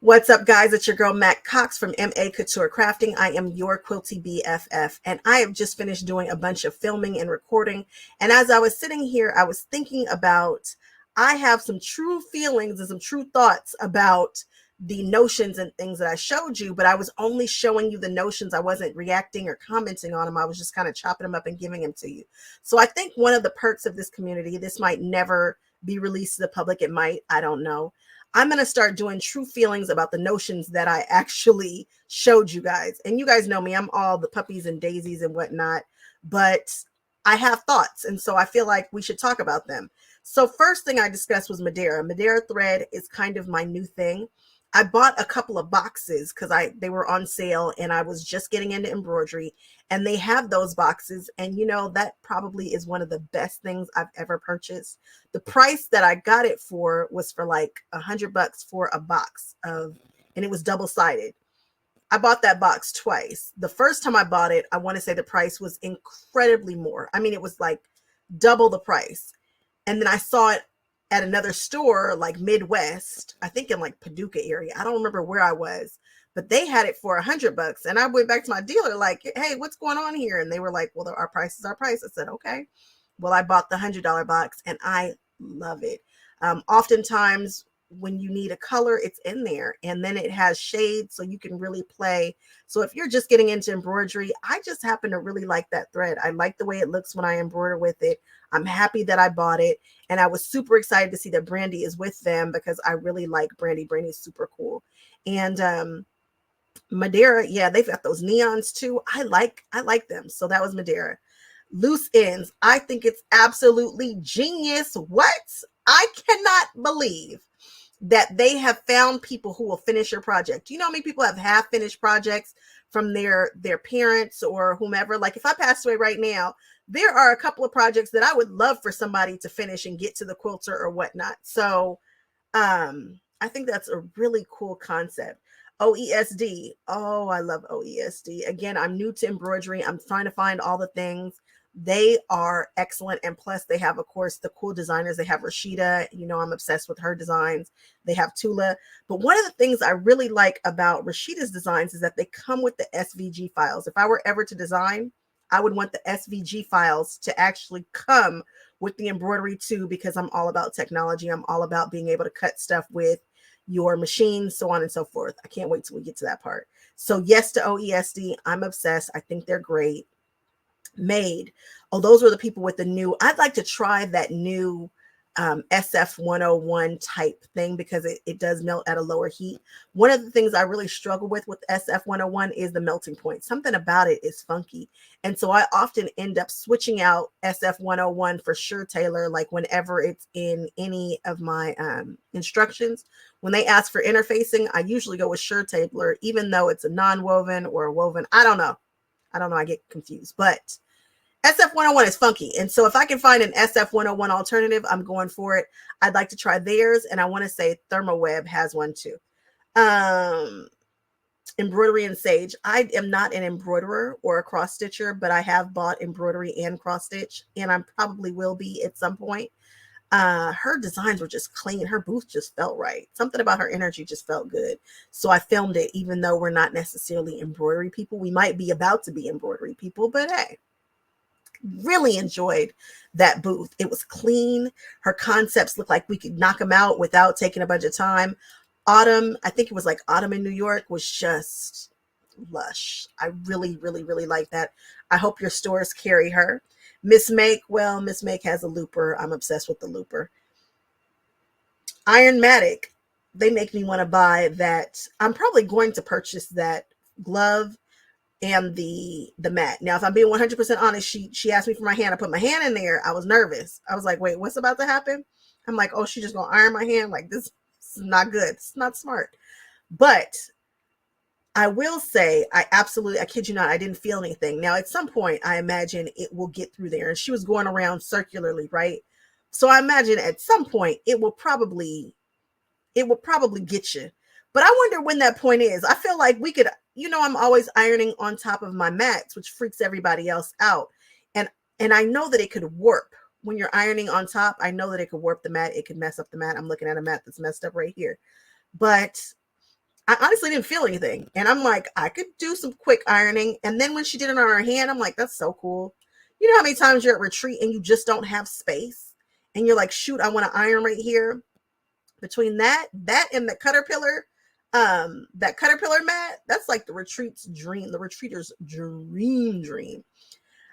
What's up, guys? It's your girl, Mac Cox from A Couture Crafting. I am your quilty BFF, and I have just finished doing a bunch of filming and recording. And as I was sitting here, I was thinking about, I have some true feelings and some true thoughts about the notions and things that I showed you, but I was only showing you the notions. I wasn't reacting or commenting on them. I was just kind of chopping them up and giving them to you. So I think one of the perks of this community, this might never be released to the public. It might, I don't know. I'm going to start doing true feelings about the notions that I actually showed you guys. And you guys know me, I'm all the puppies and daisies and whatnot, but I have thoughts. And so I feel like we should talk about them. So first thing I discussed was Madeira. Madeira thread is kind of my new thing. I bought a couple of boxes because they were on sale and I was just getting into embroidery, and they have those boxes. And you know, that probably is one of the best things I've ever purchased. The price that I got it for was for like $100 for a box of, and it was double-sided. I bought that box twice. The first time I bought it, I want to say the price was incredibly more. I mean, it was like double the price. And then I saw it at another store, like Midwest, I think in like Paducah area. I don't remember where I was, but they had it for $100. And I went back to my dealer like, hey, what's going on here? And they were like, well, our price is our price. I said, okay. Well, I bought the $100 box and I love it. Oftentimes when you need a color, it's in there, and then it has shades so you can really play. So if you're just getting into embroidery, I just happen to really like that thread. I like the way it looks when I embroider with it. I'm happy that I bought it, and I was super excited to see that Brandy is with them because I really like Brandy. Brandy's super cool. And Madeira, yeah, they've got those neons too. I like them. So that was Madeira. Loose ends, I think it's absolutely genius. What? I cannot believe that they have found people who will finish your project. You know how many people have half finished projects from their parents or whomever? Like if I passed away right now, there are a couple of projects that I would love for somebody to finish and get to the quilter or whatnot. So I think that's a really cool concept. OESD. Oh, I love OESD. Again, I'm new to embroidery. I'm trying to find all the things. They are excellent. And plus they have, of course, the cool designers. They have Rashida. You know, I'm obsessed with her designs. They have Tula. But one of the things I really like about Rashida's designs is that they come with the SVG files. If I were ever to design, I would want the SVG files to actually come with the embroidery too, because I'm all about technology. I'm all about being able to cut stuff with your machine, so on and so forth. I can't wait till we get to that part. So yes to OESD. I'm obsessed. I think they're great. Made. Oh, those were the people with the new. I'd like to try that new SF101 type thing because it does melt at a lower heat. One of the things I really struggle with SF101 is the melting point. Something about it is funky. And so I often end up switching out SF101 for Sure Tailor, like whenever it's in any of my instructions. When they ask for interfacing, I usually go with Sure Tailor, even though it's a non-woven or a woven. I don't know. I get confused, but SF101 is funky. And so if I can find an SF101 alternative, I'm going for it. I'd like to try theirs. And I want to say ThermoWeb has one too. Embroidery and Sage. I am not an embroiderer or a cross stitcher, but I have bought embroidery and cross stitch, and I probably will be at some point. Her designs were just clean. Her booth just felt right. Something about her energy just felt good. So I filmed it, even though we're not necessarily embroidery people. We might be about to be embroidery people, but hey, really enjoyed that booth. It was clean. Her concepts looked like we could knock them out without taking a bunch of time. Autumn, I think it was like Autumn in New York, was just lush. I really, really, really like that. I hope your stores carry her. Miss Make, well, Miss Make has a looper. I'm obsessed with the looper. Ironmatic, they make me want to buy that. I'm probably going to purchase that glove and the mat. Now, if I'm being 100% honest, she asked me for my hand. I put my hand in there. I was nervous. I was like, wait, what's about to happen? I'm like, oh, she's just gonna iron my hand. Like, this is not good. It's not smart. But I will say, I kid you not, I didn't feel anything. Now, at some point, I imagine it will get through there. And she was going around circularly, right? So I imagine at some point it will probably get you. But I wonder when that point is. I feel like we could, you know, I'm always ironing on top of my mats, which freaks everybody else out. And I know that it could warp when you're ironing on top. I know that it could warp the mat. It could mess up the mat. I'm looking at a mat that's messed up right here. But I honestly didn't feel anything. And I'm like, I could do some quick ironing. And then when she did it on her hand, I'm like, that's so cool. You know how many times you're at retreat and you just don't have space? And you're like, shoot, I want to iron right here. Between that and the Cutterpillar, that Cutterpillar mat, that's like the retreat's dream, the retreater's dream.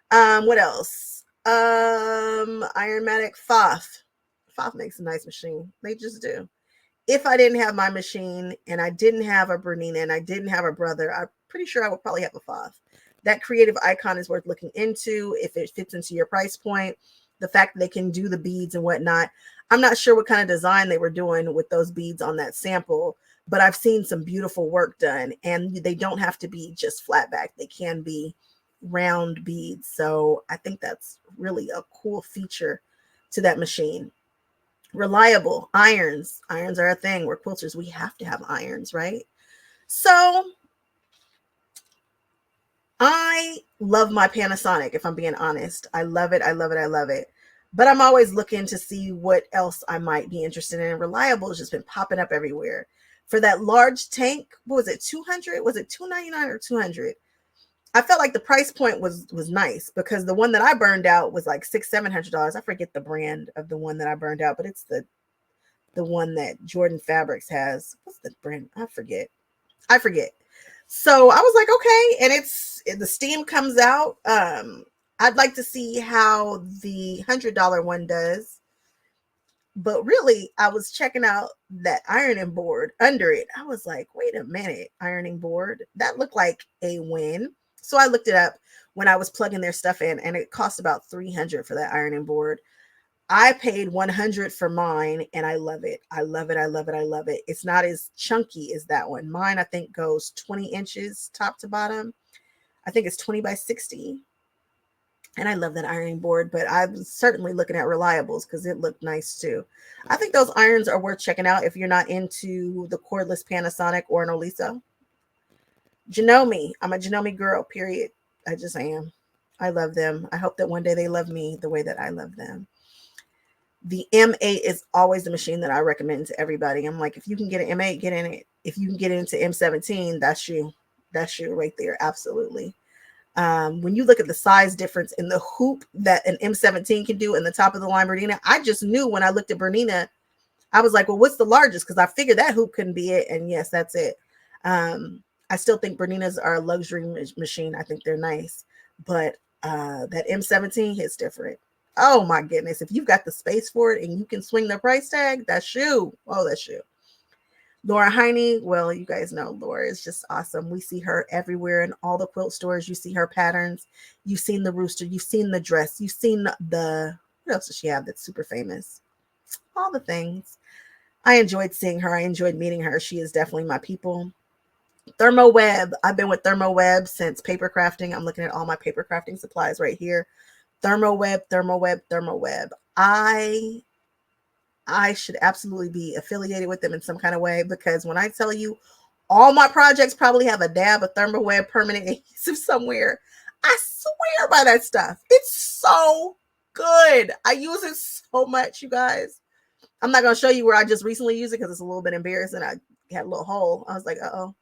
What else? Ironmatic Foth. Foth makes a nice machine. They just do. If I didn't have my machine and I didn't have a Bernina and I didn't have a brother, I'm pretty sure I would probably have a Foth. That creative icon is worth looking into if it fits into your price point. The fact that they can do the beads and whatnot. I'm not sure what kind of design they were doing with those beads on that sample, but I've seen some beautiful work done, and they don't have to be just flat back. They can be round beads. So I think that's really a cool feature to that machine. Reliable irons. Irons are a thing. We're quilters. We have to have irons, right? So I love my Panasonic, if I'm being honest. I love it. I love it. I love it. But I'm always looking to see what else I might be interested in. Reliable has just been popping up everywhere. For that large tank, what was it, 200? Was it $299 or 200? I felt like the price point was nice because the one that I burned out was like $600-700. I forget the brand of the one that I burned out, but it's the one that Jordan Fabrics has. What's the brand? I forget. So I was like, okay, and the steam comes out. I'd like to see how the $100 one does. But really, I was checking out that ironing board under it. I was like, wait a minute, ironing board. That looked like a win. So I looked it up when I was plugging their stuff in, and it cost about $300 for that ironing board. I paid $100 for mine, and I love it. I love it. I love it. I love it. It's not as chunky as that one. Mine, I think, goes 20 inches top to bottom. I think it's 20 by 60. And I love that ironing board, but I was certainly looking at Reliables because it looked nice too. I think those irons are worth checking out if you're not into the cordless Panasonic or an Oliso. Janome. I'm a Janome girl, period. I just am. I love them. I hope that one day they love me the way that I love them. The M8 is always the machine that I recommend to everybody. I'm like, if you can get an M8, get in it. If you can get into M17, that's you. That's you right there. Absolutely. When you look at the size difference in the hoop that an M17 can do in the top of the line Bernina, I just knew when I looked at Bernina, I was like, well, what's the largest? Because I figured that hoop couldn't be it. And yes, that's it. I still think Berninas are a luxury machine. I think they're nice. But that M17 hits different. Oh my goodness. If you've got the space for it and you can swing the price tag, that's you. Oh, that's you. Laura Heine, well, you guys know Laura is just awesome. We see her everywhere in all the quilt stores. You see her patterns. You've seen the rooster. You've seen the dress. You've seen what else does she have that's super famous? All the things. I enjoyed seeing her. I enjoyed meeting her. She is definitely my people. Thermo Web. I've been with Thermo Web since paper crafting. I'm looking at all my paper crafting supplies right here. Thermo Web. I should absolutely be affiliated with them in some kind of way, because when I tell you all my projects probably have a dab of Thermoweb permanent adhesive somewhere, I swear by that stuff. It's so good. I use it so much, you guys. I'm not going to show you where I just recently used it because it's a little bit embarrassing. I had a little hole. I was like, uh-oh.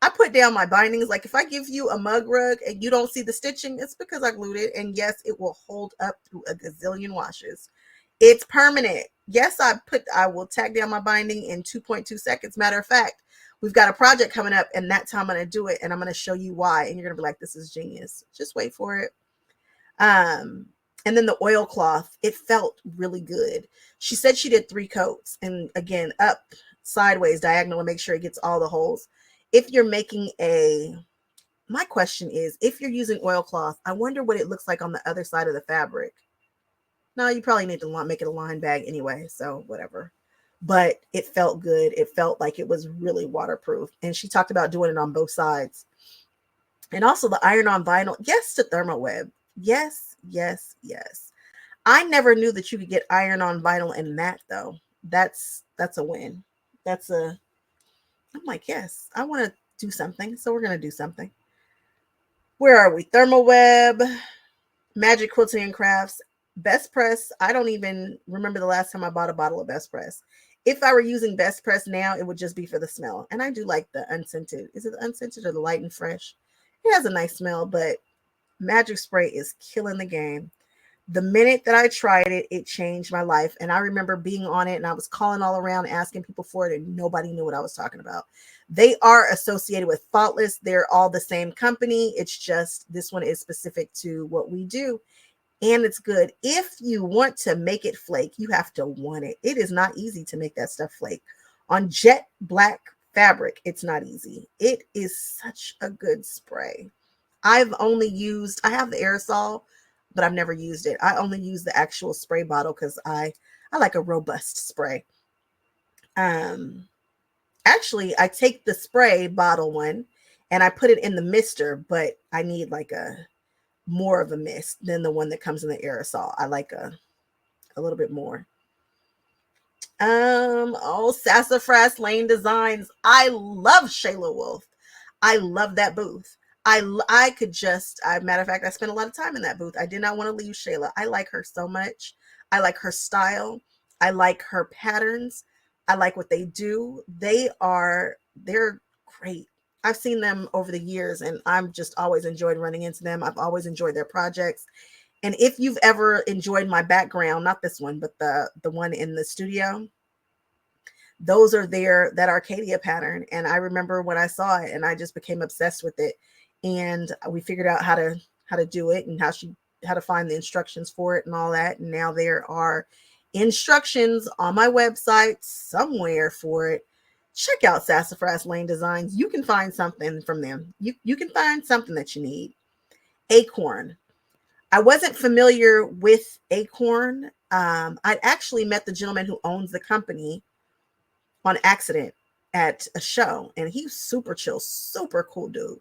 I put down my bindings. Like if I give you a mug rug and you don't see the stitching, it's because I glued it. And yes, it will hold up through a gazillion washes. It's permanent. Yes, I will tag down my binding in 2.2 seconds. Matter of fact, we've got a project coming up and that's how I'm going to do it. And I'm going to show you why. And you're going to be like, this is genius. Just wait for it. And then the oilcloth, it felt really good. She said she did 3 coats, and again, up, sideways, diagonal, and make sure it gets all the holes. If you're making my question is, if you're using oilcloth, I wonder what it looks like on the other side of the fabric. No, you probably need to make it a line bag anyway, so whatever. But it felt good. It felt like it was really waterproof. And she talked about doing it on both sides. And also the iron-on vinyl. Yes to Thermoweb. Yes, yes, yes. I never knew that you could get iron-on vinyl and matte, though. That's a win. I'm like, yes, I want to do something. So we're going to do something. Where are we? Thermoweb, Magic Quilting and Crafts, Best Press. I don't even remember the last time I bought a bottle of Best Press. If I were using Best Press now, it would just be for the smell. And I do like the unscented. Is it the unscented or the light and fresh? It has a nice smell, but Magic Spray is killing the game. The minute that I tried it, it changed my life. And I remember being on it and I was calling all around asking people for it and nobody knew what I was talking about. They are associated with Thoughtless. They're all the same company. It's just this one is specific to what we do. And it's good. If you want to make it flake, you have to want it. It is not easy to make that stuff flake. On jet black fabric, it's not easy. It is such a good spray. I have the aerosol, but I've never used it. I only use the actual spray bottle because I like a robust spray. Actually, I take the spray bottle one and I put it in the mister, but I need like more of a mist than the one that comes in the aerosol. I like a little bit more. Sassa Lane Designs. I love Shayla Wolf. I love that booth. I could just, matter of fact, I spent a lot of time in that booth. I did not want to leave Shayla. I like her so much. I like her style. I like her patterns. I like what they do. They're great. I've seen them over the years and I'm just always enjoyed running into them. I've always enjoyed their projects. And if you've ever enjoyed my background, not this one, but the one in the studio, those are that Arcadia pattern. And I remember when I saw it and I just became obsessed with it. And we figured out how to do it and how to find the instructions for it and all that. And now there are instructions on my website somewhere for it. Check out Sassafras Lane Designs. You can find something from them. You can find something that you need. Acorn. I wasn't familiar with Acorn. I'd actually met the gentleman who owns the company on accident at a show, and he's super chill, super cool dude.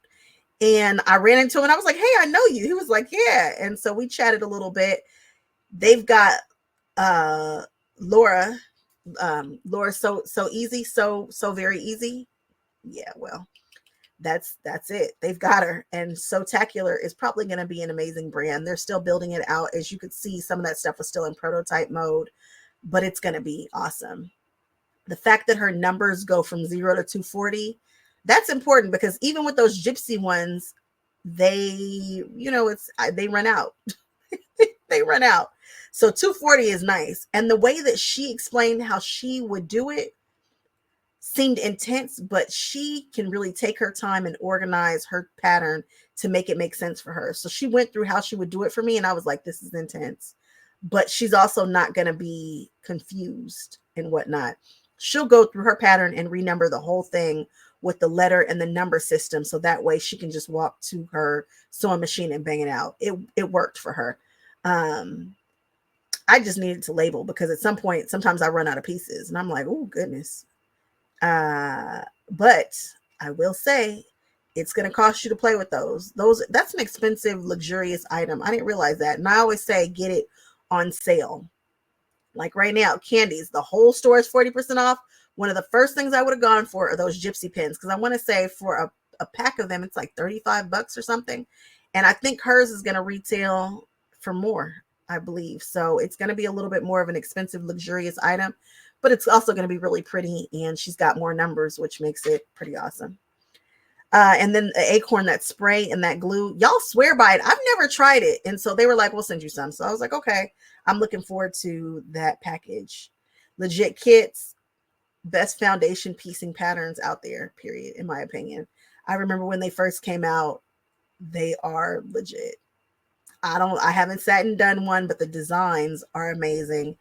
And I ran into him and I was like, hey, I know you. He was like, yeah. And so we chatted a little bit. They've got Laura, so easy, so very easy. Yeah, well, that's it. They've got her. And Sotacular is probably going to be an amazing brand. They're still building it out. As you could see, some of that stuff was still in prototype mode, but it's going to be awesome. The fact that her numbers go from 0 to 240, that's important because even with those gypsy ones, they run out. They run out. So 240 is nice. And the way that she explained how she would do it seemed intense, but she can really take her time and organize her pattern to make it make sense for her. So she went through how she would do it for me. And I was like, this is intense, but she's also not going to be confused and whatnot. She'll go through her pattern and renumber the whole thing with the letter and the number system. So that way she can just walk to her sewing machine and bang it out. It worked for her. I just needed to label because at some point, sometimes I run out of pieces and I'm like, oh goodness. But I will say it's going to cost you to play with those. That's an expensive, luxurious item. I didn't realize that. And I always say, get it on sale. Like right now, candies, the whole store is 40% off. One of the first things I would have gone for are those gypsy pins. Cause I want to say for a pack of them, it's like $35 or something. And I think hers is going to retail for more, I believe. So it's going to be a little bit more of an expensive, luxurious item, but it's also going to be really pretty. And she's got more numbers, which makes it pretty awesome. And then the Acorn, that spray and that glue, y'all swear by it. I've never tried it. And so they were like, we'll send you some. So I was like, okay, I'm looking forward to that package. Legit Kits, best foundation piecing patterns out there, period, in my opinion. I remember when they first came out, they are legit. I haven't sat and done one, but the designs are amazing.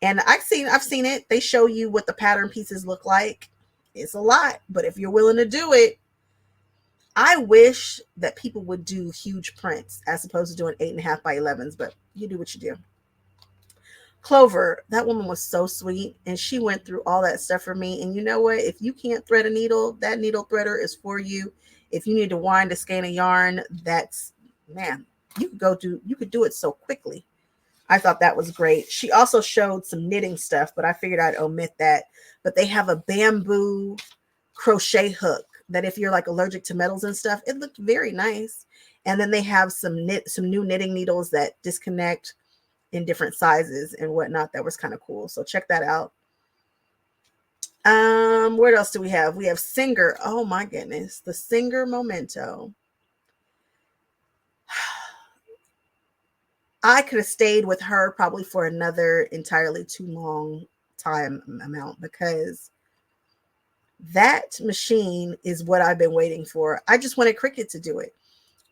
And I've seen it. They show you what the pattern pieces look like. It's a lot, but if you're willing to do it, I wish that people would do huge prints as opposed to doing 8.5 by 11s, but you do what you do. Clover, that woman was so sweet, and she went through all that stuff for me. And you know what? If you can't thread a needle, that needle threader is for you. If you need to wind a skein of yarn, you could do it so quickly. I thought that was great. She also showed some knitting stuff, but I figured I'd omit that. But they have a bamboo crochet hook that if you're like allergic to metals and stuff, it looked very nice. And then they have some new knitting needles that disconnect in different sizes and whatnot. That was kind of cool. So check that out. What else do we have? We have Singer. Oh my goodness. The Singer Momento. I could have stayed with her probably for another entirely too long time amount, because that machine is what I've been waiting for. I just wanted Cricut to do it.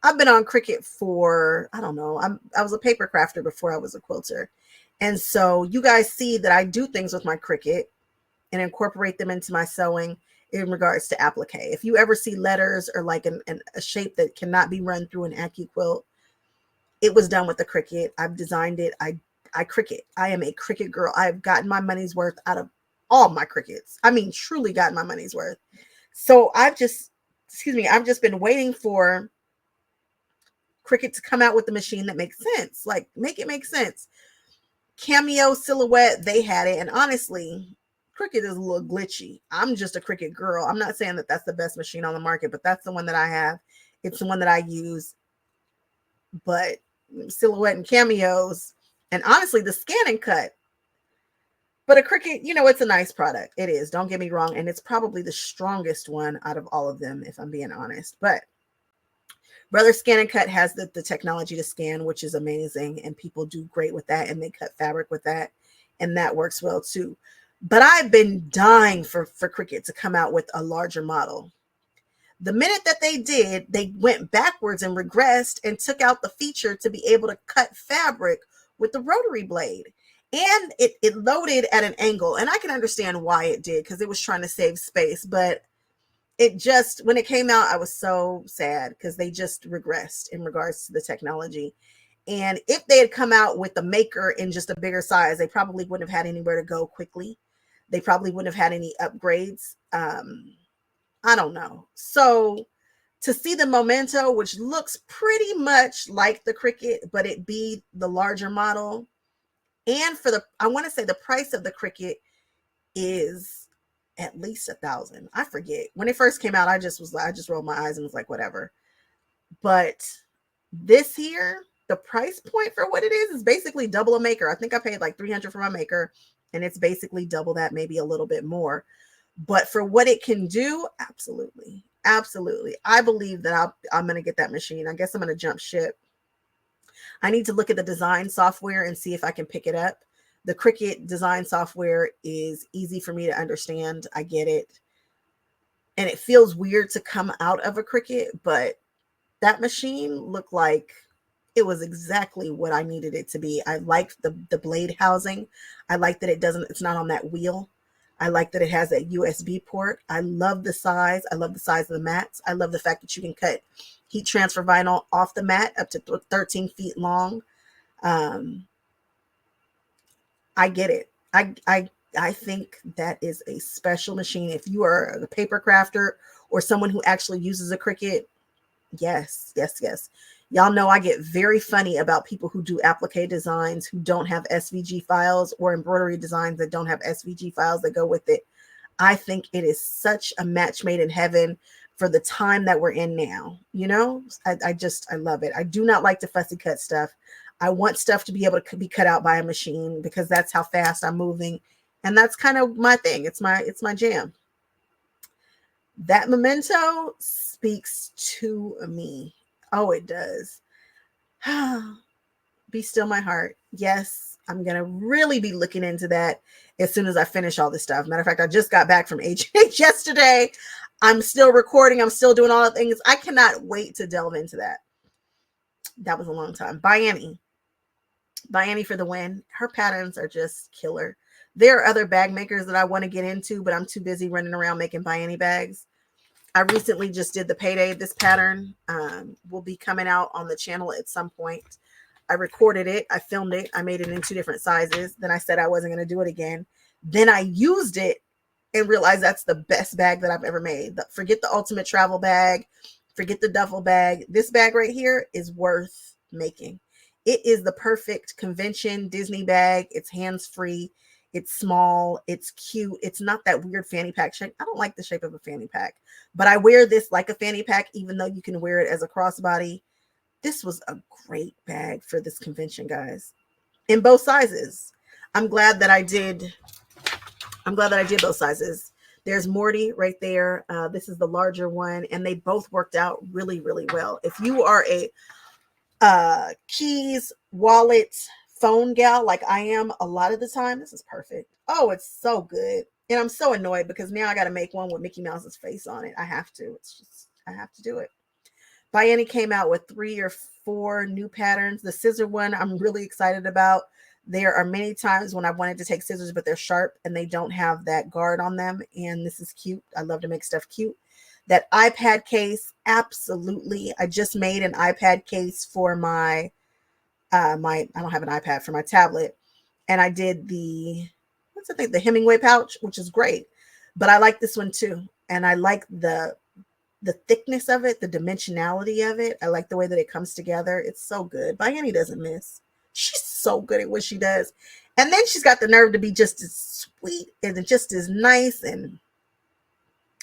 I've been on Cricut for, I don't know, I was a paper crafter before I was a quilter. And so you guys see that I do things with my Cricut and incorporate them into my sewing in regards to applique. If you ever see letters or like a shape that cannot be run through an AccuQuilt, it was done with the Cricut. I've designed it. I Cricut. I am a Cricut girl. I've gotten my money's worth out of all my Cricuts. I mean, truly gotten my money's worth. So I've just been waiting for Cricut to come out with the machine that makes sense. Like, make it make sense. Cameo, Silhouette, they had it. And honestly, Cricut is a little glitchy. I'm just a Cricut girl. I'm not saying that that's the best machine on the market, but that's the one that I have. It's the one that I use. But Silhouette and Cameos, and honestly, the Scan and Cut. But a Cricut, you know, it's a nice product. It is. Don't get me wrong. And it's probably the strongest one out of all of them, if I'm being honest. But Brother Scan and Cut has the technology to scan, which is amazing. And people do great with that. And they cut fabric with that. And that works well too. But I've been dying for Cricut to come out with a larger model. The minute that they did, they went backwards and regressed and took out the feature to be able to cut fabric with the rotary blade. And it loaded at an angle. And I can understand why it did, because it was trying to save space. But it just, when it came out, I was so sad because they just regressed in regards to the technology. And if they had come out with the Maker in just a bigger size, they probably wouldn't have had anywhere to go quickly. They probably wouldn't have had any upgrades. I don't know. So to see the Momento, which looks pretty much like the Cricut, but it be the larger model, and for the, I want to say the price of the Cricut is at least $1,000. I forget. When it first came out, I just rolled my eyes and was like, whatever. But this here, the price point for what it is basically double a Maker. I think I paid like $300 for my Maker, and it's basically double that, maybe a little bit more. But for what it can do, absolutely. Absolutely. I believe that I'm going to get that machine. I guess I'm going to jump ship. I need to look at the design software and see if I can pick it up. The Cricut design software is easy for me to understand. I get it. And it feels weird to come out of a Cricut, but that machine looked like it was exactly what I needed it to be. I like the blade housing. I like that it's not on that wheel. I like that it has a USB port. I love the size. I love the size of the mats. I love the fact that you can cut heat transfer vinyl off the mat up to 13 feet long. I get it. I think that is a special machine. If you are a paper crafter or someone who actually uses a Cricut, yes. Y'all know I get very funny about people who do applique designs who don't have SVG files, or embroidery designs that don't have SVG files that go with it. I think it is such a match made in heaven for the time that we're in now. You know, I love it. I do not like to fussy cut stuff. I want stuff to be able to be cut out by a machine because that's how fast I'm moving. And that's kind of my thing. It's my jam. That Momento speaks to me. Oh, it does. Be still my heart. Yes, I'm going to really be looking into that as soon as I finish all this stuff. Matter of fact, I just got back from HH yesterday. I'm still recording. I'm still doing all the things. I cannot wait to delve into that. That was a long time. ByAnnie. ByAnnie for the win. Her patterns are just killer. There are other bag makers that I want to get into, but I'm too busy running around making ByAnnie bags. I recently just did the Payday. This pattern will be coming out on the channel at some point. I recorded it. I filmed it. I made it in 2 different sizes. Then I said I wasn't going to do it again. Then I used it and realized that's the best bag that I've ever made. Forget the ultimate travel bag. Forget the duffel bag. This bag right here is worth making. It is the perfect convention Disney bag. It's hands-free. It's small. It's cute. It's not that weird fanny pack shape. I don't like the shape of a fanny pack, but I wear this like a fanny pack, even though you can wear it as a crossbody. This was a great bag for this convention, guys, in both sizes. I'm glad that I did those sizes. There's Morty right there. This is the larger one, and they both worked out really, really well. If you are a keys, wallet, phone gal like I am a lot of the time, this is perfect. Oh, it's so good. And I'm so annoyed because now I got to make one with Mickey Mouse's face on it. I have to. It's just, I have to do it. ByAnnie came out with 3 or 4 new patterns. The scissor one I'm really excited about. There are many times when I wanted to take scissors, but they're sharp and they don't have that guard on them. And this is cute. I love to make stuff cute. That iPad case, absolutely. I just made an iPad case for my, I don't have an iPad, for my tablet. And I did the, what's the thing? The Hemingway pouch, which is great. But I like this one too. And I like the thickness of it, the dimensionality of it. I like the way that it comes together. It's so good. ByAnnie doesn't miss. She's so good at what she does. And then she's got the nerve to be just as sweet and just as nice. And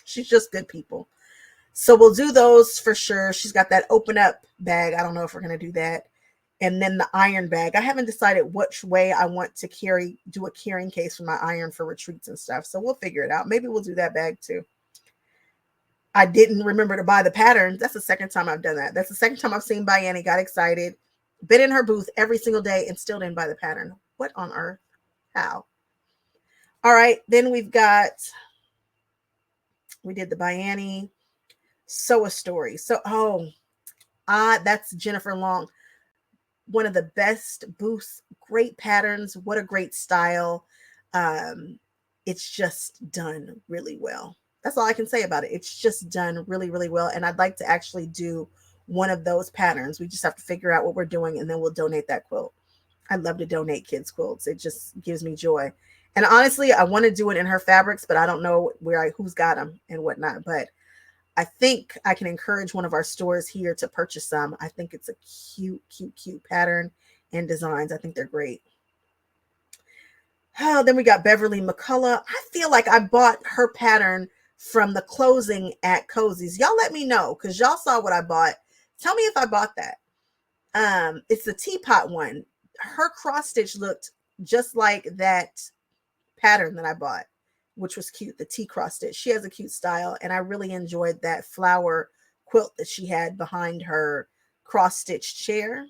she's just good people. So we'll do those for sure. She's got that open up bag. I don't know if we're going to do that. And then the iron bag. I haven't decided which way I want to do a carrying case for my iron for retreats and stuff. So we'll figure it out. Maybe we'll do that bag too. I didn't remember to buy the patterns. That's the second time I've done that. That's the second time I've seen ByAnnie, got excited, been in her booth every single day and still didn't buy the pattern. What on earth? How? All right. Then we did the ByAnnie Sew a Story. So, that's Jennifer Long. One of the best booths, great patterns. What a great style. It's just done really well. That's all I can say about it. It's just done really, really well. And I'd like to actually do one of those patterns. We just have to figure out what we're doing and then we'll donate that quilt. I love to donate kids' quilts. It just gives me joy. And honestly, I want to do it in her fabrics, but I don't know who's got them and whatnot. But I think I can encourage one of our stores here to purchase some. I think it's a cute, cute, cute pattern and designs. I think they're great. Oh, then we got Beverly McCullough. I feel like I bought her pattern from the closing at Cozy's. Y'all let me know because y'all saw what I bought. Tell me if I bought that. It's the teapot one. Her cross stitch looked just like that pattern that I bought, which was cute. The tea cross stitch. She has a cute style, and I really enjoyed that flower quilt that she had behind her cross stitch chair.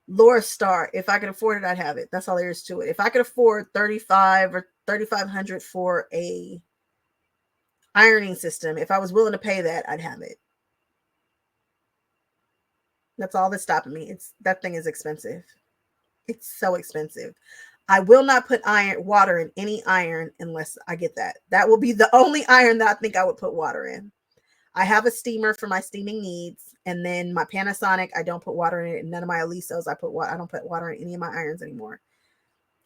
Laura Star. If I could afford it, I'd have it. That's all there is to it. If I could afford $35 or $3,500 for a ironing system, if I was willing to pay that, I'd have it. That's all that's stopping me. That thing is expensive. It's so expensive. I will not put water in any iron unless I get that. That will be the only iron that I think I would put water in. I have a steamer for my steaming needs, and then my Panasonic, I don't put water in it. And none of my Alisos, I don't put water in any of my irons anymore.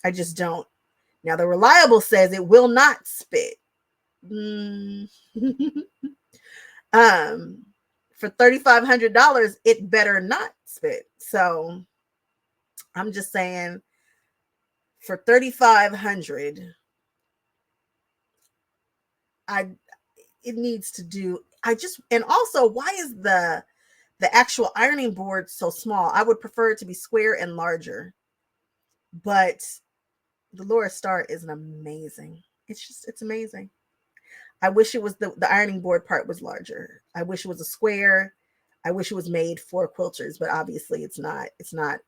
I just don't. Now the Reliable says it will not spit. For $3,500, it better not spit. So I'm just saying, for $3,500, it needs to do. And also, why is the actual ironing board so small? I would prefer it to be square and larger. But the Laura Star is amazing. It's amazing. I wish it was the ironing board part was larger. I wish it was a square. I wish it was made for quilters, but obviously it's not. It's not.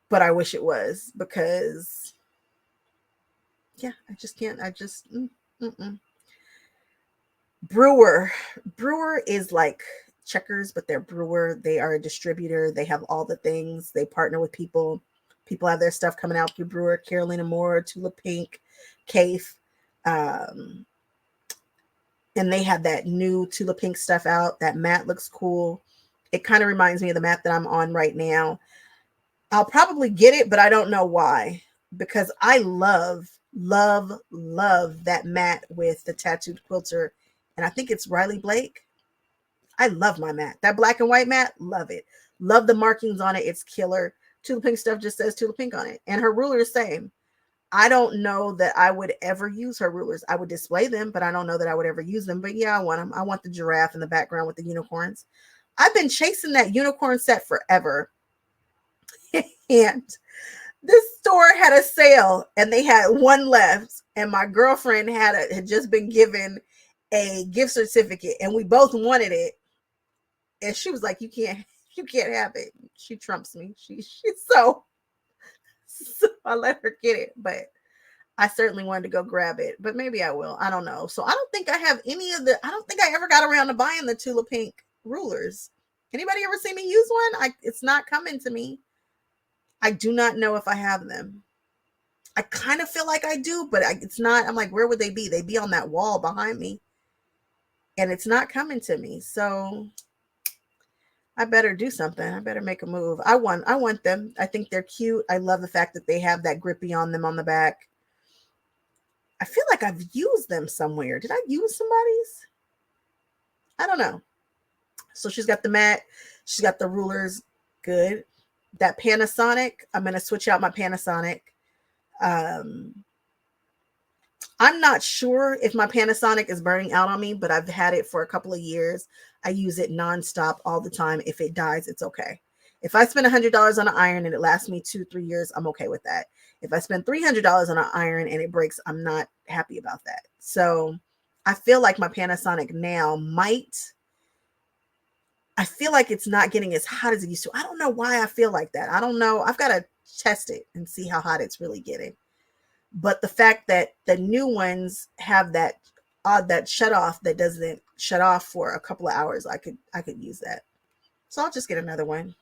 But I wish it was because, yeah, I just can't. Brewer is like Checkers, but they're Brewer. They are a distributor. They have all the things. They partner with people. People have their stuff coming out through Brewer. Carolina Moore, Tula Pink, Cafe. And they have that new Tula Pink stuff out. That mat looks cool. It kind of reminds me of the mat that I'm on right now. I'll probably get it, but I don't know why. Because I love that mat with the tattooed quilter. And I think it's Riley Blake. I love my mat. That black and white mat, love it. Love the markings on it. It's killer. Tula Pink stuff just says Tula Pink on it. And her ruler is same. I don't know that I would ever use her rulers. I would display them, but I don't know that I would ever use them. But yeah, I want them. I want the giraffe in the background with the unicorns. I've been chasing that unicorn set forever. And this store had a sale and they had one left. and my girlfriend had just been given a gift certificate, and we both wanted it. And she was like, you can't have it. She trumps me. She's so I let her get it, but I certainly wanted to go grab it, but maybe I will. I don't know. So I don't think I have I don't think I ever got around to buying the Tula Pink rulers. Anybody ever see me use one? It's not coming to me. I do not know if I have them. I kind of feel like I do, but it's not. I'm like, where would they be? They'd be on that wall behind me, and it's not coming to me. So I better do something. I better make a move. I want them. I think they're cute. I love the fact that they have that grippy on them on the back. I feel like I've used them somewhere. Did I use somebody's? I don't know. So she's got the mat. She's got the rulers. Good. That Panasonic, I'm going to switch out my Panasonic. I'm not sure if my Panasonic is burning out on me, but I've had it for a couple of years. I use it nonstop all the time. If it dies, it's okay. If I spend $100 on an iron and it lasts me 2-3 years, I'm okay with that. If I spend $300 on an iron and it breaks, I'm not happy about that. So I feel like my Panasonic now I feel like it's not getting as hot as it used to. I don't know why I feel like that. I don't know. I've got to test it and see how hot it's really getting. But the fact that the new ones have that shut off that doesn't shut off for a couple of hours, I could use that. So I'll just get another one.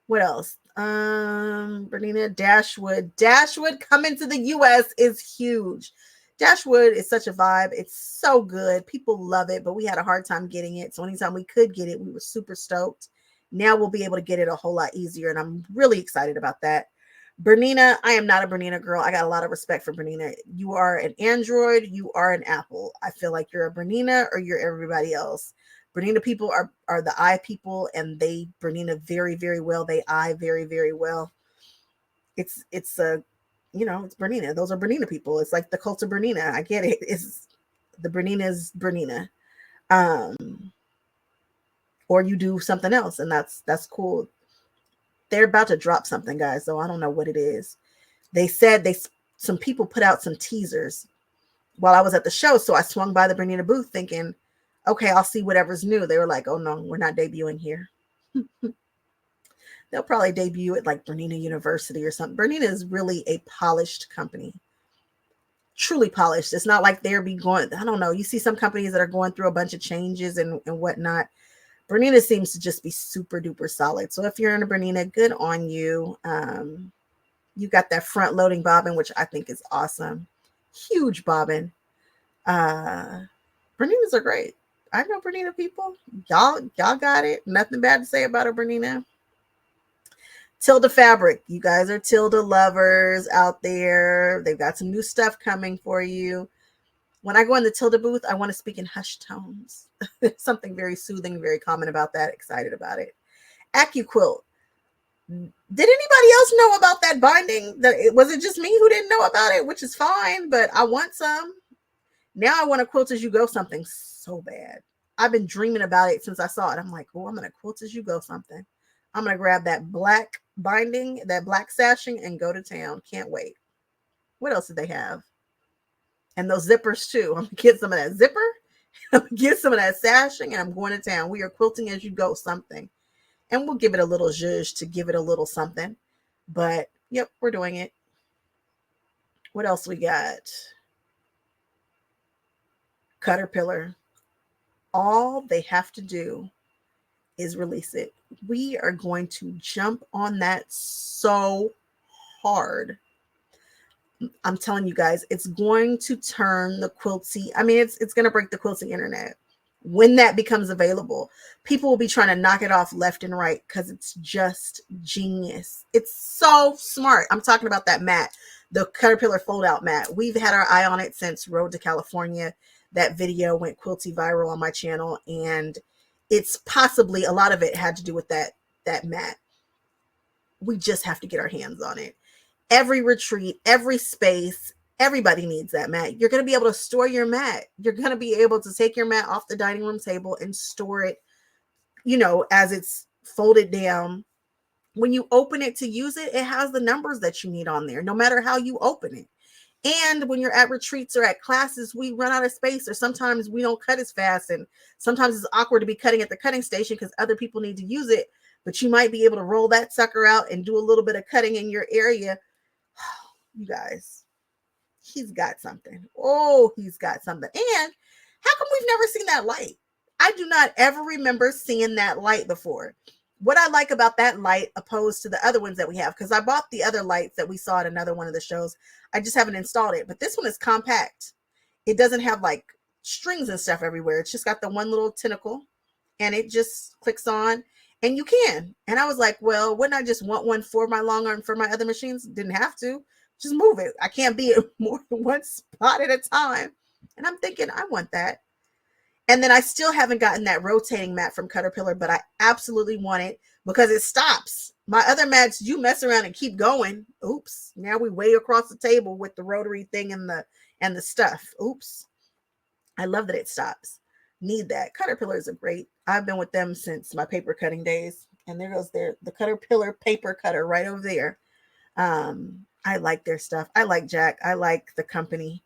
What else? Bernina, Dashwood coming to the US is huge. Dashwood is such a vibe. It's so good. People love it, but we had a hard time getting it. So anytime we could get it, we were super stoked. Now we'll be able to get it a whole lot easier, and I'm really excited about that. Bernina, I am not a Bernina girl. I got a lot of respect for Bernina. You are an Android. You are an Apple. I feel like you're a Bernina or you're everybody else. Bernina people are the eye people, and they Bernina very, very well. They eye very, very well. It's Bernina. Those are Bernina people. It's like the cult of Bernina. I get it. It's the Bernina's Bernina. Or you do something else, and that's cool. They're about to drop something, guys, so I don't know what it is. They said some people put out some teasers while I was at the show, so I swung by the Bernina booth thinking, okay, I'll see whatever's new. They were like, oh no, we're not debuting here. They'll probably debut at like Bernina University or something. Bernina is really a polished company. Truly polished. It's not like they're going, I don't know. You see some companies that are going through a bunch of changes and whatnot. Bernina seems to just be super duper solid. So if you're in a Bernina, good on you. You got that front loading bobbin, which I think is awesome. Huge bobbin. Berninas are great. I know Bernina people. Y'all got it. Nothing bad to say about a Bernina. Tilda fabric. You guys are Tilda lovers out there. They've got some new stuff coming for you. When I go in the Tilda booth, I want to speak in hushed tones. Something very soothing, very common about that. Excited about it. AccuQuilt. Did anybody else know about that binding? Was it just me who didn't know about it? Which is fine, but I want some. Now I want to quilt as you go something so bad. I've been dreaming about it since I saw it. I'm like, oh, I'm going to quilt as you go something. I'm going to grab that black binding, that black sashing, and go to town. Can't wait. What else did they have? And those zippers too. I'm going to get some of that zipper. I'm going to get some of that sashing, and I'm going to town. We are quilting as you go something. And we'll give it a little zhuzh to give it a little something. But, yep, we're doing it. What else we got? Cutterpillar. All they have to do is release it. We are going to jump on that so hard. I'm telling you guys, it's going to turn the quilty. I mean, it's going to break the quilting internet. When that becomes available, people will be trying to knock it off left and right because it's just genius. It's so smart. I'm talking about that mat, the Cutterpillar fold-out mat. We've had our eye on it since Road to California. That video went quilty viral on my channel, and it's possibly a lot of it had to do with that mat. We just have to get our hands on it. Every retreat, every space, everybody needs that mat. You're going to be able to store your mat. You're going to be able to take your mat off the dining room table and store it, as it's folded down. When you open it to use it, it has the numbers that you need on there, no matter how you open it. And when you're at retreats or at classes, we run out of space, or sometimes we don't cut as fast. And sometimes it's awkward to be cutting at the cutting station because other people need to use it. But you might be able to roll that sucker out and do a little bit of cutting in your area. You guys, he's got something. Oh, he's got something. And how come we've never seen that light? I do not ever remember seeing that light before. What I like about that light opposed to the other ones that we have, because I bought the other lights that we saw at another one of the shows. I just haven't installed it. But this one is compact. It doesn't have like strings and stuff everywhere. It's just got the one little tentacle and it just clicks on and you can. And I was like, well, wouldn't I just want one for my long arm for my other machines? Didn't have to. Just move it. I can't be at more than one spot at a time. And I'm thinking, I want that. And then I still haven't gotten that rotating mat from Cutterpillar, but I absolutely want it because it stops. My other mats, you mess around and keep going. Oops. Now we way across the table with the rotary thing and the stuff. Oops. I love that it stops. Need that. Cutterpillars are great. I've been with them since my paper cutting days. And there goes the Cutterpillar paper cutter right over there. I like their stuff. I like Jack. I like the company.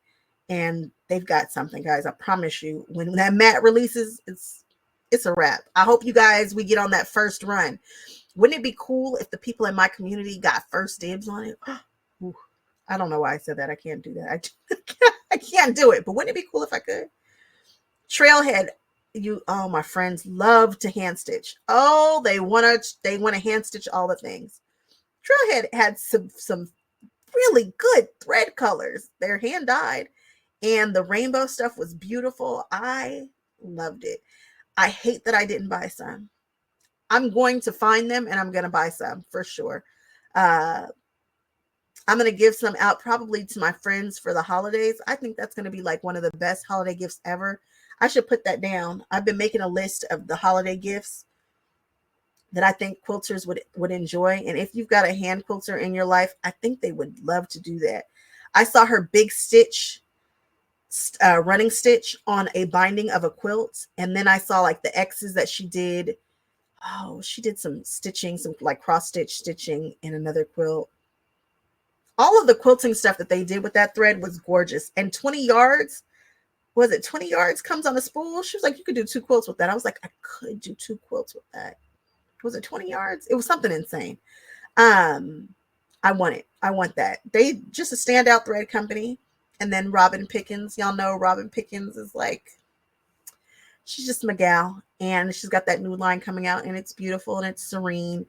And they've got something, guys. I promise you, when that mat releases, it's a wrap. I hope you guys, we get on that first run. Wouldn't it be cool if the people in my community got first dibs on it? Ooh, I don't know why I said that. I can't do that. I can't do it. But wouldn't it be cool if I could? Trailhead, my friends love to hand stitch. Oh, they want to hand stitch all the things. Trailhead had some really good thread colors. They're hand dyed. And the rainbow stuff was beautiful. I loved it. I hate that I didn't buy some. I'm going to find them and I'm going to buy some for sure. I'm going to give some out probably to my friends for the holidays. I think that's going to be like one of the best holiday gifts ever. I should put that down. I've been making a list of the holiday gifts that I think quilters would enjoy. And if you've got a hand quilter in your life, I think they would love to do that. I saw her big stitch running stitch on a binding of a quilt, and then I saw like the X's that she did. Oh, she did some stitching, some like cross stitch stitching in another quilt. All of the quilting stuff that they did with that thread was gorgeous. And 20 yards, was it 20 yards comes on a spool? She was like, you could do 2 quilts with that. I was like, I could do 2 quilts with that. Was it 20 yards? It was something insane. I want it. I want that. They just a standout thread company. And then Robin Pickens, y'all know Robin Pickens is like, she's just my gal. And she's got that new line coming out and it's beautiful and it's serene.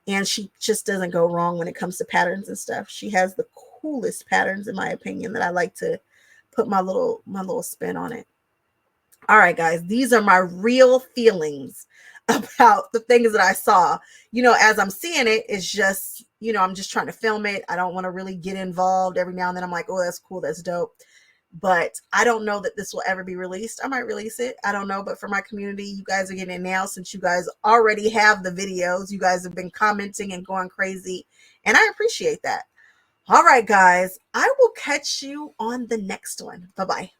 And she just doesn't go wrong when it comes to patterns and stuff. She has the coolest patterns, in my opinion, that I like to put my little spin on it. All right, guys, these are my real feelings about the things that I saw. You know, as I'm seeing it, it's just, you know, I'm just trying to film it. I don't want to really get involved. Every now and then I'm like, oh, that's cool. That's dope. But I don't know that this will ever be released. I might release it. I don't know. But for my community, you guys are getting it now since you guys already have the videos. You guys have been commenting and going crazy. And I appreciate that. All right, guys, I will catch you on the next one. Bye-bye.